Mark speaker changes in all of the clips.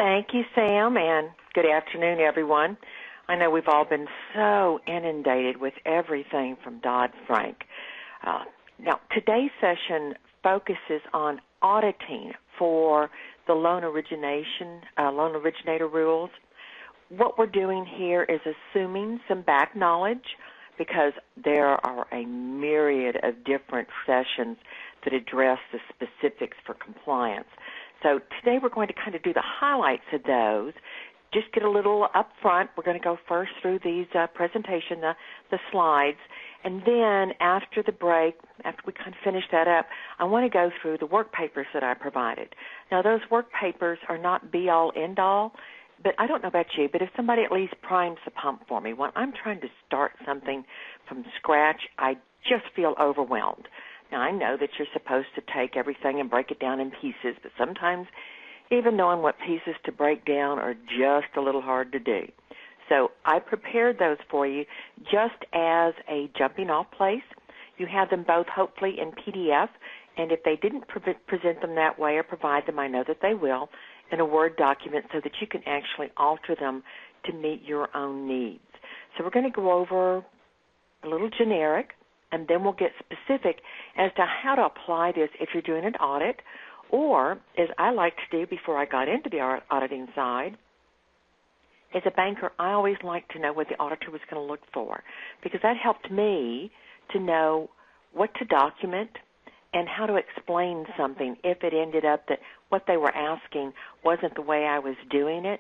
Speaker 1: Thank you, Sam, and good afternoon, everyone. I know we've all been so inundated with everything from Dodd-Frank. Now, today's session focuses on auditing for the loan originator rules. What we're doing here is assuming some back knowledge because there are a myriad of different sessions that address the specifics for compliance. So today we're going to kind of do the highlights of those. Just get a little up front. We're going to go first through these presentation, the slides, and then after the break, after we kind of finish that up, I want to go through the work papers that I provided. Now, those work papers are not be-all, end-all, but I don't know about you, but if somebody at least primes the pump for me, when I'm trying to start something from scratch, I just feel overwhelmed. Now, I know that you're supposed to take everything and break it down in pieces, but sometimes even knowing what pieces to break down are just a little hard to do. So I prepared those for you just as a jumping-off place. You have them both hopefully in PDF, and if they didn't present them that way or provide them, I know that they will, in a Word document so that you can actually alter them to meet your own needs. So we're going to go over a little generic, and then we'll get specific as to how to apply this if you're doing an audit, or, as I like to do before I got into the auditing side, as a banker, I always like to know what the auditor was going to look for, because that helped me to know what to document and how to explain something if it ended up that what they were asking wasn't the way I was doing it.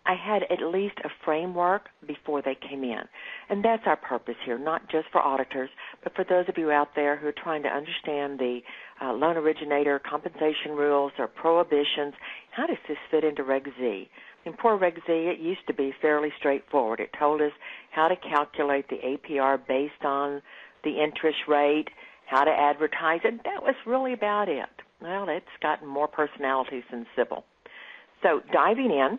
Speaker 1: I had at least a framework before they came in. And that's our purpose here, not just for auditors, but for those of you out there who are trying to understand the loan originator compensation rules or prohibitions. How does this fit into Reg Z? In poor Reg Z, it used to be fairly straightforward. It told us how to calculate the APR based on the interest rate, how to advertise it. That was really about it. Well, it's gotten more personalities than civil. So diving in,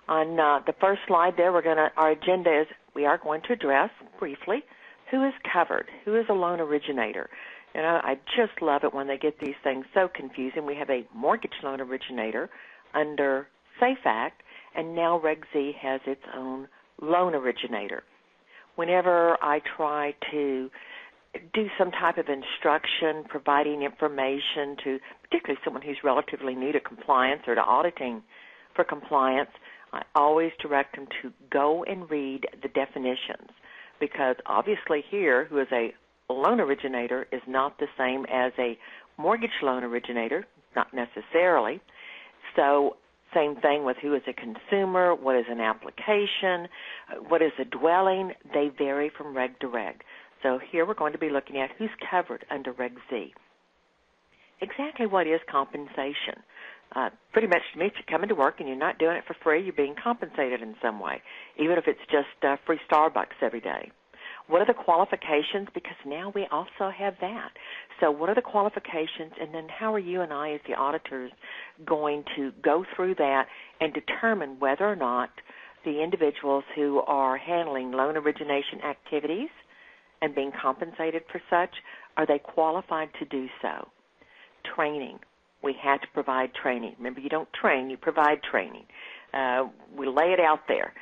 Speaker 1: on the first slide there, our agenda is we are going to address briefly who is covered, who is a loan originator. You know, I just love it when they get these things so confusing. We have a mortgage loan originator under SAFE Act, and now Reg Z has its own loan originator. Whenever I try to do some type of instruction, providing information to particularly someone who's relatively new to compliance or to auditing for compliance, I always direct them to go and read the definitions, because obviously here, who is a loan originator is not the same as a mortgage loan originator, not necessarily. So same thing with who is a consumer, what is an application, what is a dwelling. They vary from reg to reg. So here we're going to be looking at who's covered under Reg Z. Exactly what is compensation? Pretty much to me, if you're coming to work and you're not doing it for free, you're being compensated in some way, even if it's just free Starbucks every day. What are the qualifications? Because now we also have that. So what are the qualifications, and then how are you and I as the auditors going to go through that and determine whether or not the individuals who are handling loan origination activities and being compensated for such, are they qualified to do so? Training. We have to provide training. Remember, you don't train, you provide training. We lay it out there.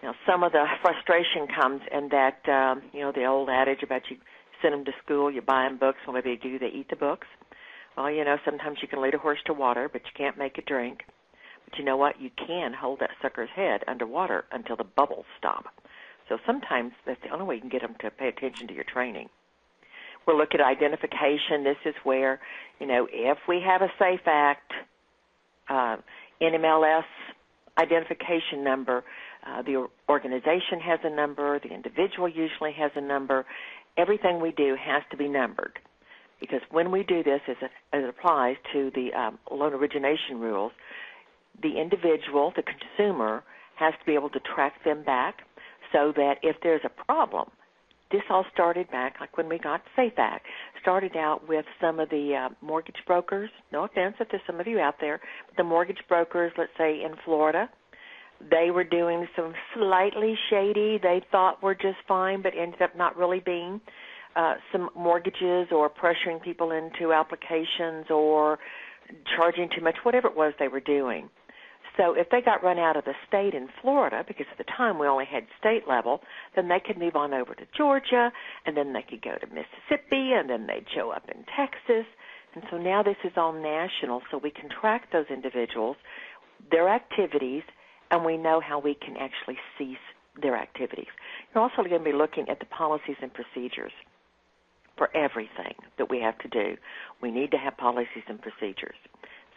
Speaker 1: Now, some of the frustration comes in that, the old adage about you send them to school, you buy them books, and what do, they eat the books. Well, sometimes you can lead a horse to water, but you can't make it drink. But you know what? You can hold that sucker's head underwater until the bubbles stop. So sometimes that's the only way you can get them to pay attention to your training. We'll look at identification. This is where, if we have a SAFE Act, NMLS identification number, the organization has a number, the individual usually has a number. Everything we do has to be numbered, because when we do this, as it applies to the loan origination rules, the individual, the consumer, has to be able to track them back so that if there's a problem, this all started back, like when we got SAFE Act, started out with some of the mortgage brokers. No offense if there's some of you out there, but the mortgage brokers, let's say in Florida, they were doing some slightly shady, they thought were just fine, but ended up not really being, some mortgages or pressuring people into applications or charging too much, whatever it was they were doing. So if they got run out of the state in Florida, because at the time we only had state level, then they could move on over to Georgia, and then they could go to Mississippi, and then they'd show up in Texas. And so now this is all national, so we can track those individuals, their activities, and we know how we can actually cease their activities. You're also going to be looking at the policies and procedures for everything that we have to do. We need to have policies and procedures.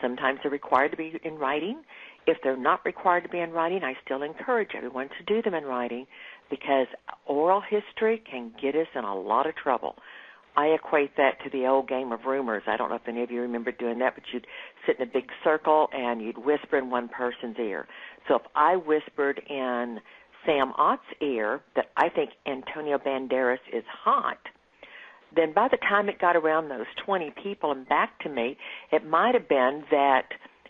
Speaker 1: Sometimes they're required to be in writing. If they're not required to be in writing, I still encourage everyone to do them in writing because oral history can get us in a lot of trouble. I equate that to the old game of rumors. I don't know if any of you remember doing that, but you'd sit in a big circle and you'd whisper in one person's ear. So if I whispered in Sam Ott's ear that I think Antonio Banderas is hot, then by the time it got around those 20 people and back to me, it might have been that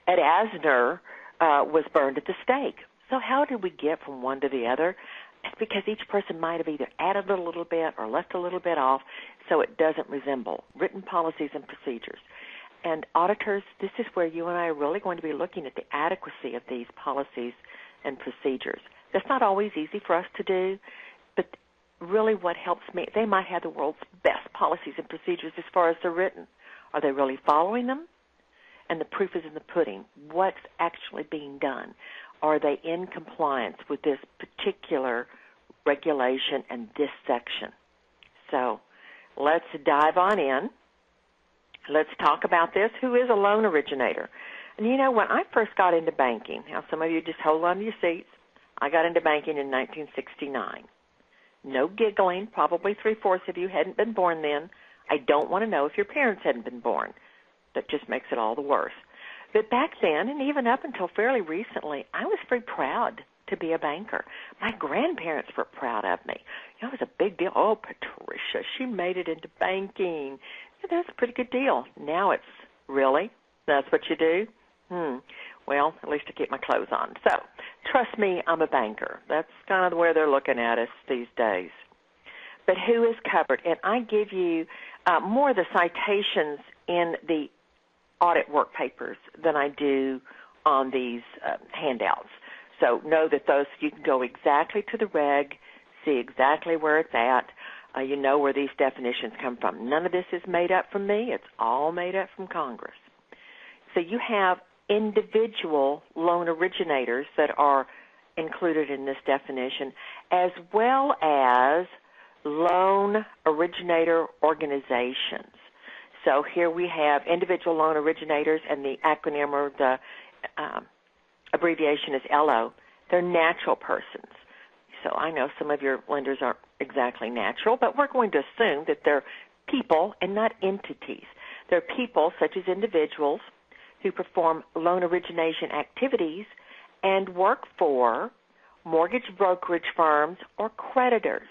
Speaker 1: Ed Asner was burned at the stake. So how did we get from one to the other? It's because each person might have either added a little bit or left a little bit off so it doesn't resemble written policies and procedures. And auditors, this is where you and I are really going to be looking at the adequacy of these policies and procedures. That's not always easy for us to do, but really what helps me, they might have the world's best policies and procedures as far as they're written. Are they really following them? And the proof is in the pudding. What's actually being done? Are they in compliance with this particular regulation and this section? So let's dive on in. Let's talk about this. Who is a loan originator? And you know, when I first got into banking, now some of you just hold on to your seats. I got into banking in 1969. No giggling. Probably 3/4 of you hadn't been born then. I don't want to know if your parents hadn't been born. That just makes it all the worse. But back then, and even up until fairly recently, I was very proud to be a banker. My grandparents were proud of me. You know, it was a big deal. Oh, Patricia, she made it into banking. Yeah, that's a pretty good deal. Now it's, really? That's what you do? Well, at least I keep my clothes on. So, trust me, I'm a banker. That's kind of the way they're looking at us these days. But who is covered? And I give you more of the citations in the audit work papers than I do on these handouts. So know that those, you can go exactly to the reg, see exactly where it's at. You know where these definitions come from. None of this is made up from me. It's all made up from Congress. So you have individual loan originators that are included in this definition, as well as loan originator organizations. So here we have individual loan originators, and the acronym or the abbreviation is LO. They're natural persons. So I know some of your lenders aren't exactly natural, but we're going to assume that they're people and not entities. They're people such as individuals who perform loan origination activities and work for mortgage brokerage firms or creditors.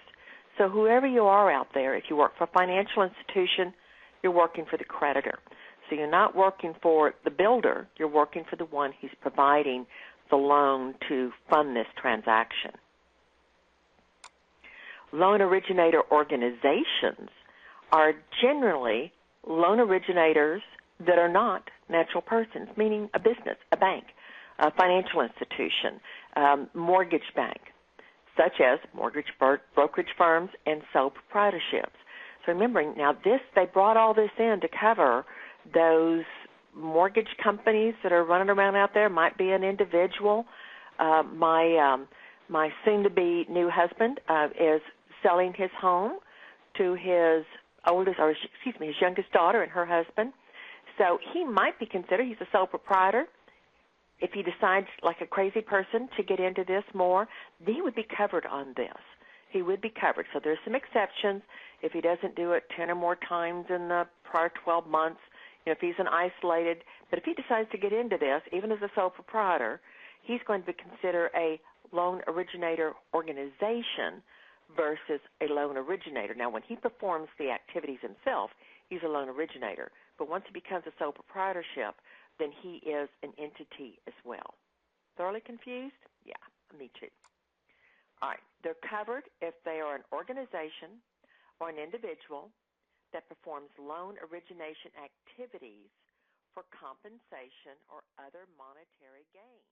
Speaker 1: So whoever you are out there, if you work for a financial institution, you're working for the creditor. So you're not working for the builder, you're working for the one who's providing the loan to fund this transaction. Loan originator organizations are generally loan originators that are not natural persons, meaning a business, a bank, a financial institution, mortgage bank, such as mortgage brokerage firms and sole proprietorships. So remembering, now they brought all this in to cover those mortgage companies that are running around out there. Might be an individual. My soon-to-be new husband is selling his home to his youngest daughter and her husband. So he might be considered, he's a sole proprietor. If he decides, like a crazy person, to get into this more, he would be covered on this. He would be covered. So there's some exceptions. If he doesn't do it 10 or more times in the prior 12 months, if he's an isolated, but if he decides to get into this, even as a sole proprietor, he's going to be considered a loan originator organization versus a loan originator. Now, when he performs the activities himself, he's a loan originator. But once he becomes a sole proprietorship, then he is an entity as well. Thoroughly confused? Yeah, me too. All right, they're covered if they are an organization or an individual that performs loan origination activities for compensation or other monetary gain.